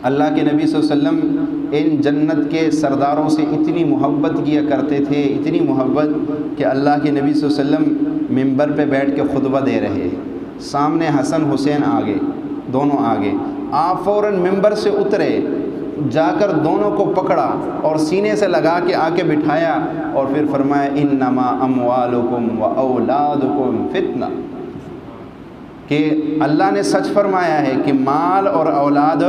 اللہ کے نبی صلی اللہ علیہ وسلم ان جنت کے سرداروں سے اتنی محبت کیا کرتے تھے، اتنی محبت کہ اللہ کے نبی صلی اللہ علیہ وسلم ممبر پہ بیٹھ کے خطبہ دے رہے، سامنے حسن حسین آگے، دونوں آگے، آپ فوراً ممبر سے اترے، جا کر دونوں کو پکڑا اور سینے سے لگا کے آ کے بٹھایا اور پھر فرمایا انما اموالکم و اولادکم فتنہ، کہ اللہ نے سچ فرمایا ہے کہ مال اور اولاد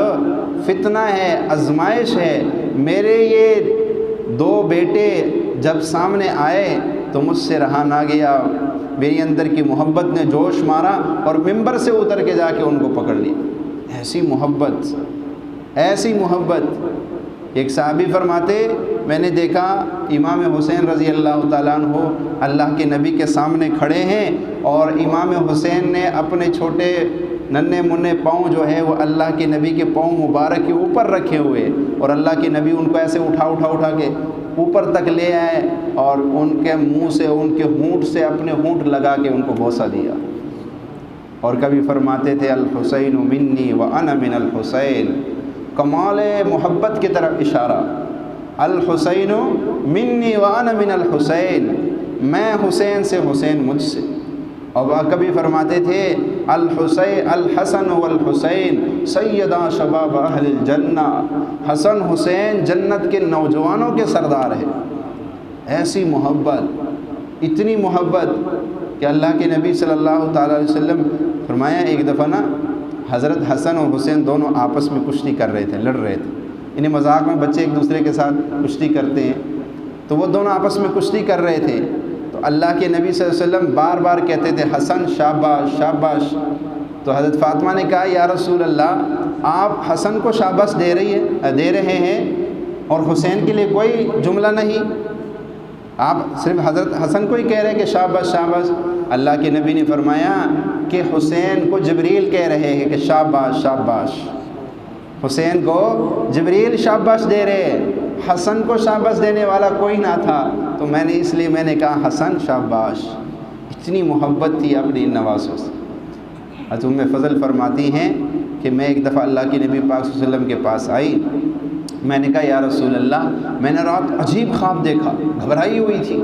فتنہ ہے، آزمائش ہے۔ میرے یہ دو بیٹے جب سامنے آئے تو مجھ سے رہا نہ گیا، میری اندر کی محبت نے جوش مارا اور ممبر سے اتر کے جا کے ان کو پکڑ لیا۔ ایسی محبت، ایسی محبت۔ ایک صحابی فرماتے میں نے دیکھا امام حسین رضی اللہ تعالیٰ عنہ اللہ کے نبی کے سامنے کھڑے ہیں اور امام حسین نے اپنے چھوٹے ننھے منھے پاؤں جو ہے وہ اللہ کے نبی کے پاؤں مبارک کے اوپر رکھے ہوئے، اور اللہ کے نبی ان کو ایسے اٹھا کے اوپر تک لے آئے اور ان کے منہ سے، ان کے ہونٹ سے اپنے ہونٹ لگا کے ان کو بوسہ دیا۔ اور کبھی فرماتے تھے الحسین منی وانا من الحسین، کمال محبت کی طرف اشارہ، الحسین منی وانا من الحسین، میں حسین سے، حسین مجھ سے۔ اور وہ کبھی فرماتے تھے الحسن والحسین سیدا شباب اہل الجنہ، حسن حسین جنت کے نوجوانوں کے سردار ہیں۔ ایسی محبت، اتنی محبت کہ اللہ کے نبی صلی اللہ تعالیٰ علیہ وسلم فرمایا ایک دفعہ نا حضرت حسن اور حسین دونوں آپس میں کشتی کر رہے تھے، لڑ رہے تھے۔ انہیں مذاق میں بچے ایک دوسرے کے ساتھ کشتی کرتے ہیں، تو وہ دونوں آپس میں کشتی کر رہے تھے، تو اللہ کے نبی صلی اللہ علیہ وسلم بار بار کہتے تھے حسن شاباش شاباش۔ تو حضرت فاطمہ نے کہا یا رسول اللہ آپ حسن کو شاباش دے رہے ہیں اور حسین کے لیے کوئی جملہ نہیں، آپ صرف حضرت حسن کو ہی کہہ رہے ہیں کہ شاباش شاباش۔ اللہ کے نبی نے فرمایا کہ حسین کو جبریل کہہ رہے ہیں کہ شاباش شاباش، حسین کو جبریل شاباش دے رہے، حسن کو شاباش دینے والا کوئی نہ تھا، تو میں نے اس لیے میں نے کہا حسن شاباش۔ اتنی محبت تھی اپنی نوازوں سے۔ حضرت ام فضل فرماتی ہیں کہ میں ایک دفعہ اللہ کے نبی پاک صلی اللہ علیہ وسلم کے پاس آئی، میں نے کہا یا رسول اللہ میں نے رات عجیب خواب دیکھا، گھبرائی ہوئی تھی،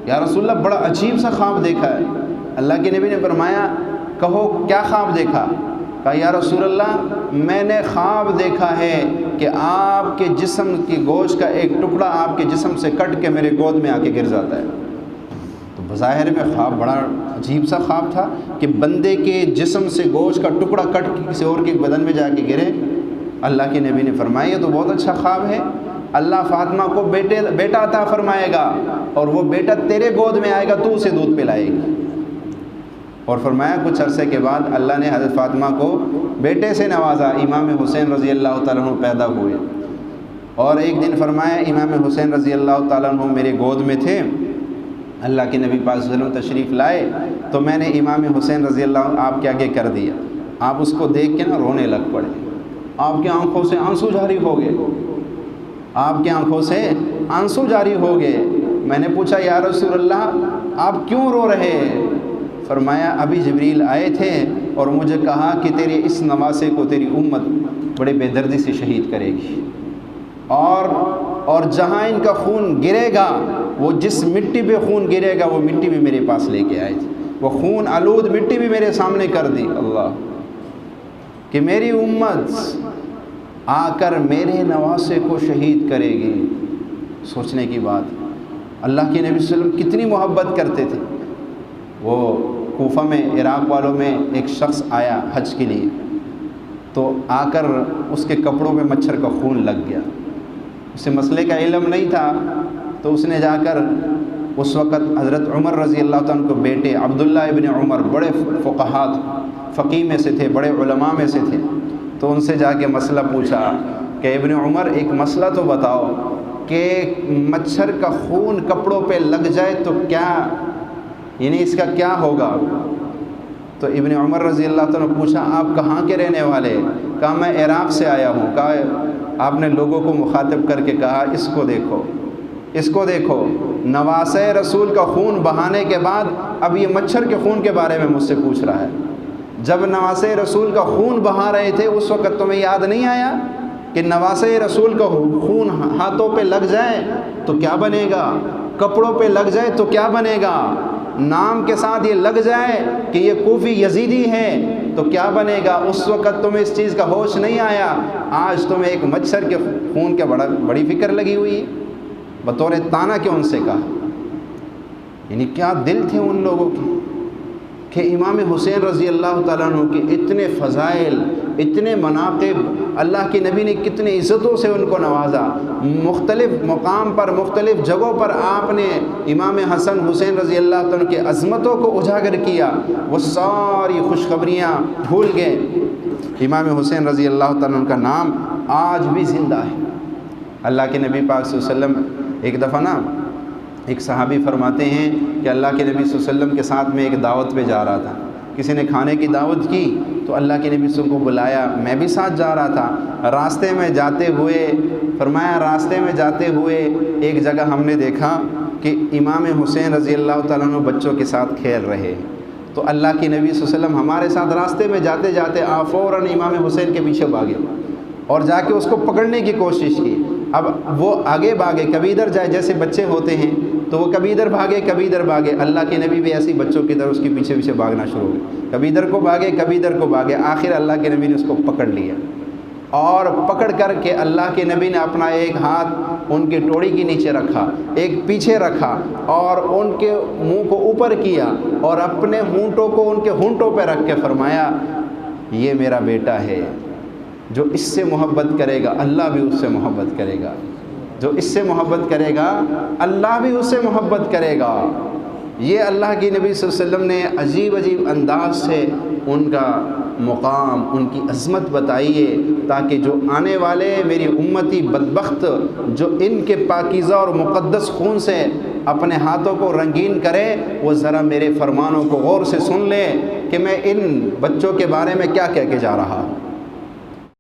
یا رسول اللہ بڑا عجیب سا خواب دیکھا ہے۔ اللہ کے نبی نے فرمایا کہو کیا خواب دیکھا؟ کہا یا رسول اللہ میں نے خواب دیکھا ہے کہ آپ کے جسم کی گوشت کا ایک ٹکڑا آپ کے جسم سے کٹ کے میرے گود میں آ کے گر جاتا ہے۔ تو بظاہر میں خواب بڑا عجیب سا خواب تھا کہ بندے کے جسم سے گوشت کا ٹکڑا کٹ کے کسی اور کے بدن میں جا کے گرے۔ اللہ کے نبی نے فرمایا یہ تو بہت اچھا خواب ہے، اللہ فاطمہ کو بیٹا عطا فرمائے گا اور وہ بیٹا تیرے گود میں آئے گا، تو اسے دودھ پلائے گی۔ اور فرمایا کچھ عرصے کے بعد اللہ نے حضرت فاطمہ کو بیٹے سے نوازا، امام حسین رضی اللہ تعالیٰ عنہ پیدا ہوئے۔ اور ایک دن فرمایا امام حسین رضی اللہ تعالیٰ عنہ میرے گود میں تھے، اللہ کے نبی پاک صلی اللہ علیہ وسلم تشریف لائے تو میں نے امام حسین رضی اللہ عنہ آپ کے آگے کر دیا، آپ اس کو دیکھ کے نا رونے لگ پڑے، آپ کی آنکھوں سے آنسو جاری ہو گئے، آپ کی آنکھوں سے آنسو جاری ہو گئے۔ میں نے پوچھا یا رسول اللہ آپ کیوں رو رہے ہیں؟ فرمایا ابھی جبریل آئے تھے اور مجھے کہا کہ تیرے اس نواسے کو تیری امت بڑے بے دردی سے شہید کرے گی، اور جہاں ان کا خون گرے گا، وہ جس مٹی پہ خون گرے گا وہ مٹی بھی میرے پاس لے کے آئے تھے، وہ خون آلود مٹی بھی میرے سامنے کر دی۔ اللہ کہ میری امت آ کر میرے نواسے کو شہید کرے گی، سوچنے کی بات۔ اللہ کے نبی صلی اللہ علیہ وسلم کتنی محبت کرتے تھے۔ وہ کوفہ میں عراق والوں میں ایک شخص آیا حج کے لیے، تو آ کر اس کے کپڑوں پہ مچھر کا خون لگ گیا، اسے مسئلے کا علم نہیں تھا، تو اس نے جا کر اس وقت حضرت عمر رضی اللہ عنہ کو بیٹے عبداللہ ابن عمر بڑے فقہات فقیہ میں سے تھے، بڑے علماء میں سے تھے، تو ان سے جا کے مسئلہ پوچھا کہ ابن عمر ایک مسئلہ تو بتاؤ کہ مچھر کا خون کپڑوں پہ لگ جائے تو کیا، یعنی اس کا کیا ہوگا؟ تو ابن عمر رضی اللہ تعالیٰ نے پوچھا آپ کہاں کے رہنے والے؟ کہا میں عراق سے آیا ہوں۔ کہا آپ نے لوگوں کو مخاطب کر کے کہا اس کو دیکھو، اس کو دیکھو، نواسے رسول کا خون بہانے کے بعد اب یہ مچھر کے خون کے بارے میں مجھ سے پوچھ رہا ہے۔ جب نواسے رسول کا خون بہا رہے تھے اس وقت تمہیں یاد نہیں آیا کہ نواسے رسول کا خون ہاتھوں پہ لگ جائے تو کیا بنے گا، کپڑوں پہ لگ جائے تو کیا بنے گا، نام کے ساتھ یہ لگ جائے کہ یہ کوفی یزیدی ہے تو کیا بنے گا۔ اس وقت تمہیں اس چیز کا ہوش نہیں آیا، آج تمہیں ایک مچھر کے خون کے بڑی فکر لگی ہوئی ہے۔ بطور تانا کیوں ان سے کہا، یعنی کیا دل تھے ان لوگوں کے کہ امام حسین رضی اللہ تعالیٰ عنہ کے اتنے فضائل، اتنے مناقب، اللہ کے نبی نے کتنے عزتوں سے ان کو نوازا، مختلف مقام پر مختلف جگہوں پر آپ نے امام حسن حسین رضی اللہ تعالیٰ کی عظمتوں کو اجاگر کیا، وہ ساری خوشخبریاں بھول گئے۔ امام حسین رضی اللہ تعالیٰ عنہ کا نام آج بھی زندہ ہے۔ اللہ کے نبی پاک صلی اللہ علیہ وسلم ایک دفعہ نا ایک صحابی فرماتے ہیں کہ اللہ کے نبی صلی اللہ علیہ وسلم کے ساتھ میں ایک دعوت پہ جا رہا تھا، کسی نے کھانے کی دعوت کی تو اللہ کے نبی صلی اللہ علیہ وسلم کو بلایا، میں بھی ساتھ جا رہا تھا۔ راستے میں جاتے ہوئے فرمایا، راستے میں جاتے ہوئے ایک جگہ ہم نے دیکھا کہ امام حسین رضی اللہ تعالیٰ عنہ بچوں کے ساتھ کھیل رہے، تو اللہ کے نبی صلی اللہ علیہ وسلم ہمارے ساتھ راستے میں جاتے جاتے آپ فوراً امام حسین کے پیچھے بھاگے اور جا کے اس کو پکڑنے کی کوشش کی۔ اب وہ آگے بھاگے، کبھی ادھر جائے، جیسے بچے ہوتے ہیں تو وہ کبھی ادھر بھاگے کبھی ادھر بھاگے، اللہ کے نبی بھی ایسی بچوں کی طرح اس کے پیچھے پیچھے بھاگنا شروع ہو گئے، کبھی ادھر کو بھاگے کبھی ادھر کو بھاگے، آخر اللہ کے نبی نے اس کو پکڑ لیا اور پکڑ کر کے اللہ کے نبی نے اپنا ایک ہاتھ ان کی ٹوڑی کے نیچے رکھا، ایک پیچھے رکھا اور ان کے منہ کو اوپر کیا اور اپنے ہونٹوں کو ان کے ہونٹوں پہ رکھ کے فرمایا، یہ میرا بیٹا ہے، جو اس سے محبت کرے گا اللہ بھی اس سے محبت کرے گا، جو اس سے محبت کرے گا اللہ بھی اس سے محبت کرے گا۔ یہ اللہ کی نبی صلی اللہ علیہ وسلم نے عجیب عجیب انداز سے ان کا مقام، ان کی عظمت بتائی ہے، تاکہ جو آنے والے میری امتی بدبخت جو ان کے پاکیزہ اور مقدس خون سے اپنے ہاتھوں کو رنگین کرے، وہ ذرا میرے فرمانوں کو غور سے سن لے کہ میں ان بچوں کے بارے میں کیا کہہ کے جا رہا ہوں۔